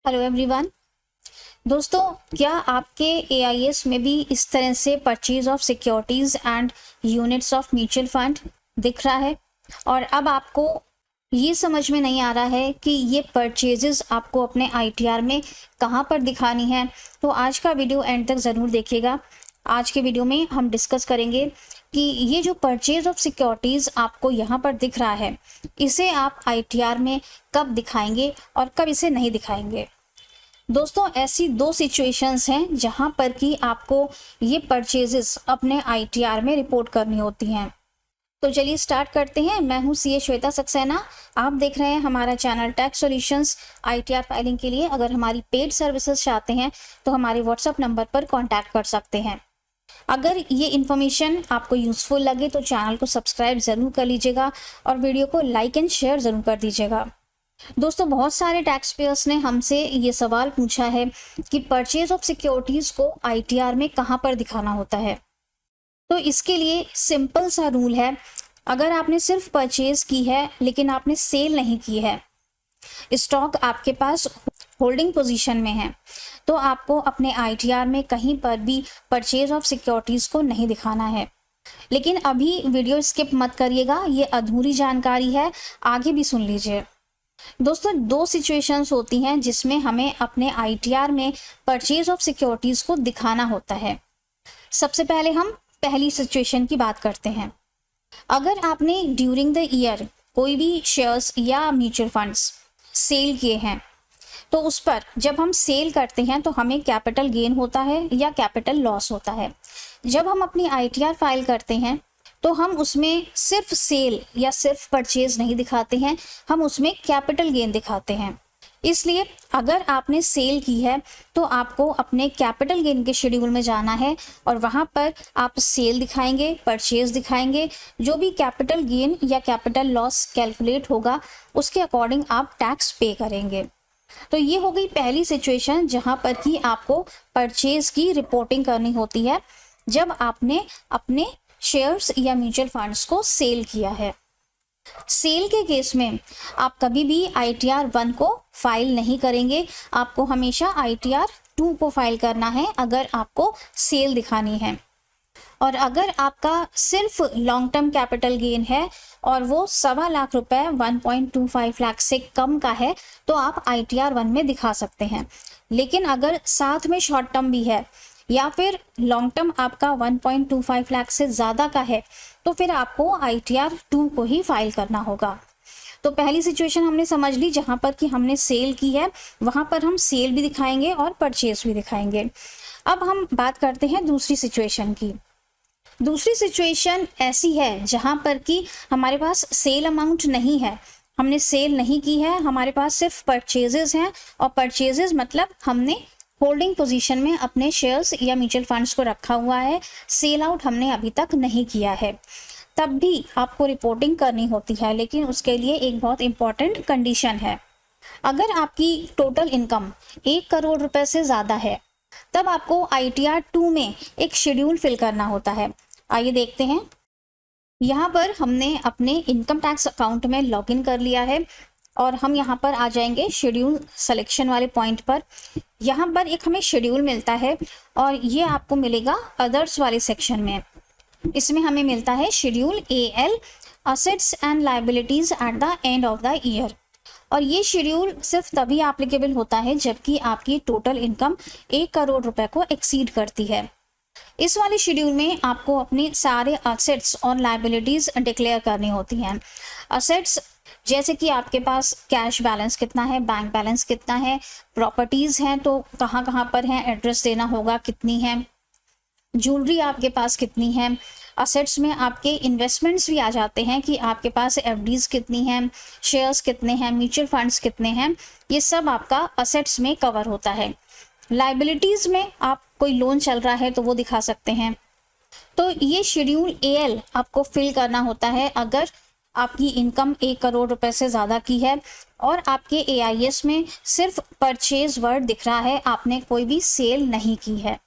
Hello everyone. दोस्तों, क्या आपके एआईएस में भी इस तरह से purchase of securities and units of mutual fund दिख रहा है और अब आपको ये समझ में नहीं आ रहा है कि ये परचेजेस आपको अपने आईटीआर में कहाँ पर दिखानी है? तो आज का वीडियो एंड तक ज़रूर देखिएगा। आज के वीडियो में हम डिस्कस करेंगे कि ये जो परचेज ऑफ सिक्योरिटीज़ आपको यहाँ पर दिख रहा है, इसे आप आईटीआर में कब दिखाएंगे और कब इसे नहीं दिखाएंगे। दोस्तों, ऐसी दो सिचुएशंस हैं जहां पर कि आपको ये परचेजेस अपने आईटीआर में रिपोर्ट करनी होती हैं। तो चलिए स्टार्ट करते हैं। मैं हूं सीए श्वेता सक्सेना। आप देख रहे हैं हमारा channel tax solutions. ITR filing के लिए अगर हमारी पेड सर्विसेज चाहते हैं तो हमारे व्हाट्सएप नंबर पर कॉन्टैक्ट कर सकते हैं। अगर ये इन्फॉर्मेशन आपको यूजफुल लगे तो चैनल को सब्सक्राइब ज़रूर कर लीजिएगा और वीडियो को लाइक एंड शेयर ज़रूर कर दीजिएगा। दोस्तों, बहुत सारे टैक्स पेयर्स ने हमसे ये सवाल पूछा है कि परचेज ऑफ सिक्योरिटीज़ को आईटीआर में कहाँ पर दिखाना होता है। तो इसके लिए सिंपल सा रूल है। अगर आपने सिर्फ परचेज की है लेकिन आपने सेल नहीं की है, स्टॉक आपके पास होल्डिंग पोजीशन में है, तो आपको अपने आईटीआर में कहीं पर भी परचेज ऑफ सिक्योरिटीज़ को नहीं दिखाना है। लेकिन अभी वीडियो स्किप मत करिएगा, ये अधूरी जानकारी है, आगे भी सुन लीजिए। दोस्तों, दो सिचुएशंस होती हैं जिसमें हमें अपने आईटीआर में परचेज ऑफ सिक्योरिटीज़ को दिखाना होता है। सबसे पहले हम पहली सिचुएशन की बात करते हैं। अगर आपने ड्यूरिंग द ईयर कोई भी शेयर्स या म्यूचुअल फंड्स सेल किए हैं, तो उस पर जब हम सेल करते हैं तो हमें कैपिटल गेन होता है या कैपिटल लॉस होता है। जब हम अपनी आईटीआर फाइल करते हैं तो हम उसमें सिर्फ सेल या सिर्फ परचेज नहीं दिखाते हैं, हम उसमें कैपिटल गेन दिखाते हैं। इसलिए अगर आपने सेल की है तो आपको अपने कैपिटल गेन के शेड्यूल में जाना है और वहाँ पर आप सेल दिखाएंगे, परचेज दिखाएंगे। जो भी कैपिटल गेन या कैपिटल लॉस कैलकुलेट होगा उसके अकॉर्डिंग आप टैक्स पे करेंगे। तो ये हो गई पहली सिचुएशन जहाँ पर कि आपको परचेज की रिपोर्टिंग करनी होती है जब आपने अपने शेयर्स या म्यूचुअल फंड्स को सेल किया है। सेल के केस में आप कभी भी आईटीआर 1 को फाइल नहीं करेंगे, आपको हमेशा आईटीआर 2 को फाइल करना है अगर आपको सेल दिखानी है। और अगर आपका सिर्फ लॉन्ग टर्म कैपिटल गेन है और वो 1.25 लाख रुपए 1.25 लाख से कम का है तो आप आईटीआर 1 में दिखा सकते हैं। लेकिन अगर साथ में शॉर्ट टर्म भी है या फिर लॉन्ग टर्म आपका 1.25 लाख से ज़्यादा का है तो फिर आपको आईटीआर 2 को ही फाइल करना होगा। तो पहली सिचुएशन हमने समझ ली, जहाँ पर कि हमने सेल की है वहाँ पर हम सेल भी दिखाएंगे और परचेज भी दिखाएंगे। अब हम बात करते हैं दूसरी सिचुएशन की। दूसरी सिचुएशन ऐसी है जहाँ पर कि हमारे पास सेल अमाउंट नहीं है, हमने सेल नहीं की है, हमारे पास सिर्फ परचेजेस हैं और परचेजेस मतलब हमने होल्डिंग पोजीशन में अपने शेयर्स या म्यूचुअल फंड्स को रखा हुआ है, सेल आउट हमने अभी तक नहीं किया है। तब भी आपको रिपोर्टिंग करनी होती है, लेकिन उसके लिए एक बहुत इंपॉर्टेंट कंडीशन है। अगर आपकी टोटल इनकम 1 करोड़ रुपए से ज़्यादा है तब आपको आईटीआर 2 में एक शेड्यूल फिल करना होता है। आइए देखते हैं। यहाँ पर हमने अपने इनकम टैक्स अकाउंट में लॉगिन कर लिया है और हम यहाँ पर आ जाएंगे शेड्यूल सिलेक्शन वाले पॉइंट पर। यहाँ पर एक हमें शेड्यूल मिलता है और ये आपको मिलेगा अदर्स वाले सेक्शन में। इसमें हमें मिलता है schedule AL, assets and liabilities at the end of the year. और ये शेड्यूल सिर्फ तभी एप्लीकेबल होता है जबकि आपकी टोटल इनकम 1 करोड़ रुपए को एक्सीड करती है। इस वाले शेड्यूल में आपको अपने सारे असेट्स और लायबिलिटीज डिक्लेयर करनी होती हैं। असेट्स जैसे कि आपके पास कैश बैलेंस कितना है, बैंक बैलेंस कितना है, प्रॉपर्टीज़ हैं तो कहाँ कहाँ पर हैं, एड्रेस देना होगा कितनी है, ज्वेलरी आपके पास कितनी है। असेट्स में आपके इन्वेस्टमेंट्स भी आ जाते हैं कि आपके पास एफडीज कितनी हैं, शेयर्स कितने हैं, म्यूचुअल फंड्स कितने हैं, ये सब आपका असेट्स में कवर होता है। लाइबिलिटीज़ में आप कोई लोन चल रहा है तो वो दिखा सकते हैं। तो ये शेड्यूल AL आपको फिल करना होता है अगर आपकी इनकम 1 करोड़ रुपए से ज़्यादा की है और आपके एआईएस में सिर्फ परचेज वर्ड दिख रहा है, आपने कोई भी सेल नहीं की है।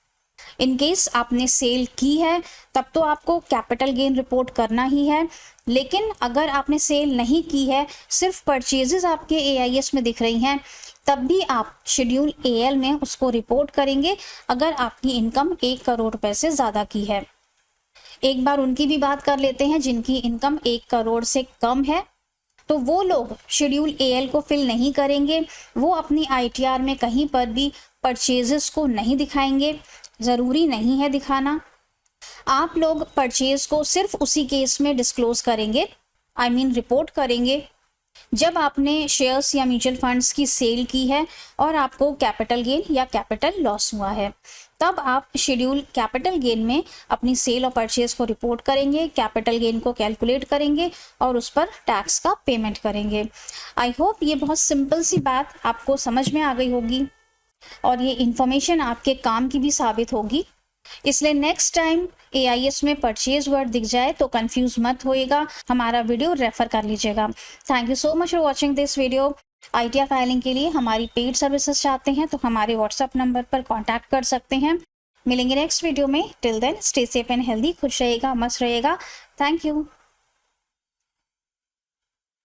इन केस आपने सेल की है तब तो आपको कैपिटल गेन रिपोर्ट करना ही है, लेकिन अगर आपने सेल नहीं की है, सिर्फ परचेजेस आपके एआईएस में दिख रही हैं, तब भी आप शेड्यूल AL में उसको रिपोर्ट करेंगे अगर आपकी इनकम 1 करोड़ रुपए से ज़्यादा की है। एक बार उनकी भी बात कर लेते हैं जिनकी इनकम 1 करोड़ से कम है। तो वो लोग शेड्यूल AL को फिल नहीं करेंगे, वो अपनी ITR में कहीं पर भी परचेजेस को नहीं दिखाएंगे, ज़रूरी नहीं है दिखाना। आप लोग परचेज को सिर्फ उसी केस में डिस्क्लोज करेंगे, रिपोर्ट करेंगे जब आपने शेयर्स या म्यूचुअल फंड्स की सेल की है और आपको कैपिटल गेन या कैपिटल लॉस हुआ है, तब आप शेड्यूल कैपिटल गेन में अपनी सेल और परचेज को रिपोर्ट करेंगे, कैपिटल गेन को कैलकुलेट करेंगे और उस पर टैक्स का पेमेंट करेंगे। आई होप ये बहुत सिंपल सी बात आपको समझ में आ गई होगी और ये इन्फॉर्मेशन आपके काम की भी साबित होगी। इसलिए नेक्स्ट टाइम AIS में परचेज वर्ड दिख जाए तो कंफ्यूज मत होइएगा, हमारा वीडियो रेफर कर लीजिएगा। Thank you so much for watching this video. ITR filing के लिए हमारी पेड सर्विसेज चाहते हैं तो हमारे व्हाट्सएप नंबर पर कांटेक्ट कर सकते हैं। मिलेंगे नेक्स्ट वीडियो में। Till then stay safe and healthy. खुश रहिएगा, मस्त रहिएगा। Thank you.